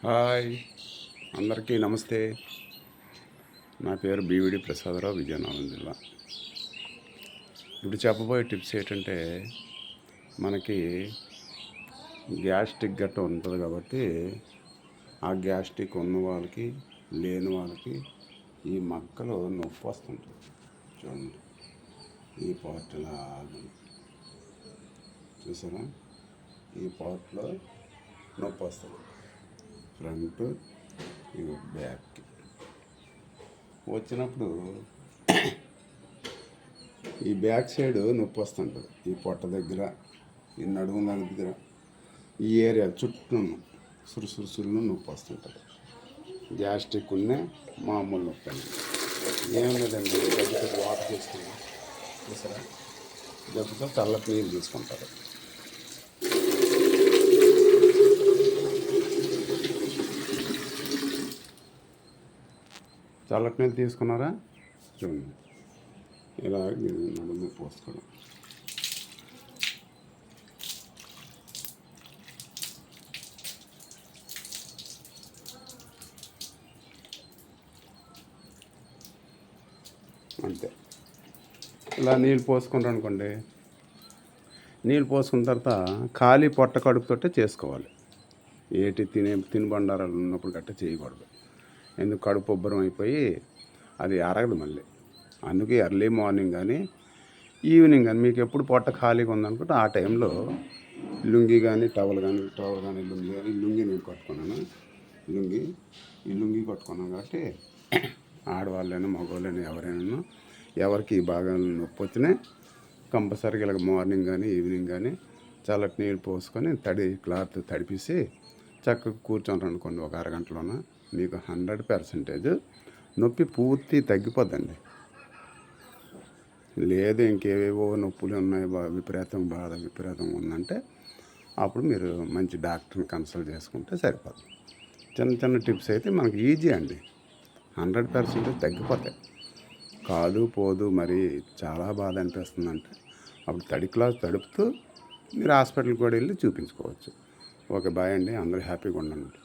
Hi, అందరికీ నమస్తే. నా పేరు బీవిడి ప్రసాదరావు, విజయనగరం జిల్లా. ఇప్పుడు చెప్పబోయే టిప్స్ ఏంటంటే, మనకి గ్యాస్ట్రిక్ గట్ట ఉంటుంది కాబట్టి ఆ గ్యాస్ట్రిక్ ఉన్న వాళ్ళకి లేని వాళ్ళకి ఈ మక్కలు నొప్పి వస్తుంటుంది. చూడండి, ఈ పార్ట్లో చూసారా, ఈ పార్ట్లో నొప్పి వస్తుంది. ఫ్రంట్ బ్యాక్ వచ్చినప్పుడు ఈ బ్యాక్ సైడ్ నొప్పి వస్తుంటుంది. ఈ పొట్ట దగ్గర, ఈ నడుము దగ్గర, ఈ ఏరియా చుట్టూ సురుసురుసురును నొప్పి వస్తుంటుంది. గ్యాస్ట్రిక్ ఉన్న మామూలు నొప్పి అండి. ఏం లేదండి, దెబ్బతో వాటర్ తీసుకున్నాం చూసారా, దెబ్బతో చల్లటి నీళ్ళు తీసుకుంటారు. చల్లటి నీళ్ళు తీసుకున్నారా, చూడండి ఇలా నడుము పోసుకోవడం. అంతే, ఇలా నీళ్ళు పోసుకుంటారు అనుకోండి. నీళ్ళు పోసుకున్న తర్వాత ఖాళీ పొట్ట కడుపుతోటే చేసుకోవాలి. తినుబండారాలు ఉన్నప్పుడు గట్ట చేయకూడదు. ఎందుకు, కడుపు ఉబ్బరం అయిపోయి అది అరగదు మళ్ళీ. అందుకే ఎర్లీ మార్నింగ్ కానీ ఈవినింగ్ కానీ మీకు ఎప్పుడు పొట్ట ఖాళీగా ఉందనుకుంటే ఆ టైంలో లుంగి కానీ టవల్ కానీ లుంగి కానీ, లుంగి నేను కట్టుకున్నాను. ఈ లుంగి కట్టుకున్నాను కాబట్టి ఆడవాళ్ళైనా మగవాళ్ళైనా ఎవరైనా ఎవరికి బాగా నొప్పి వచ్చినా కంపల్సరీగా ఇలాగ మార్నింగ్ కానీ ఈవినింగ్ కానీ చల్లటి నీళ్ళు పోసుకొని క్లాత్ తడిపేసి చక్కగా కూర్చొని అనుకోండి. ఒక అరగంటలోన మీకు 100% నొప్పి పూర్తి తగ్గిపోద్దండి. లేదు ఇంకేవేవో నొప్పులు ఉన్నాయి, విపరీతం ఉందంటే అప్పుడు మీరు మంచి డాక్టర్ని కన్సల్ట్ చేసుకుంటే సరిపోతుంది. చిన్న చిన్న టిప్స్ అయితే మనకి ఈజీ అండి, 100% తగ్గిపోతాయి. కాదు పోదు మరి చాలా బాధ అనిపిస్తుందంటే అప్పుడు క్లాత్ తడుపుతూ మీరు హాస్పిటల్కి కూడా వెళ్ళి చూపించుకోవచ్చు. ఓకే, బాయ్ అండి, అందరూ హ్యాపీగా ఉండండి.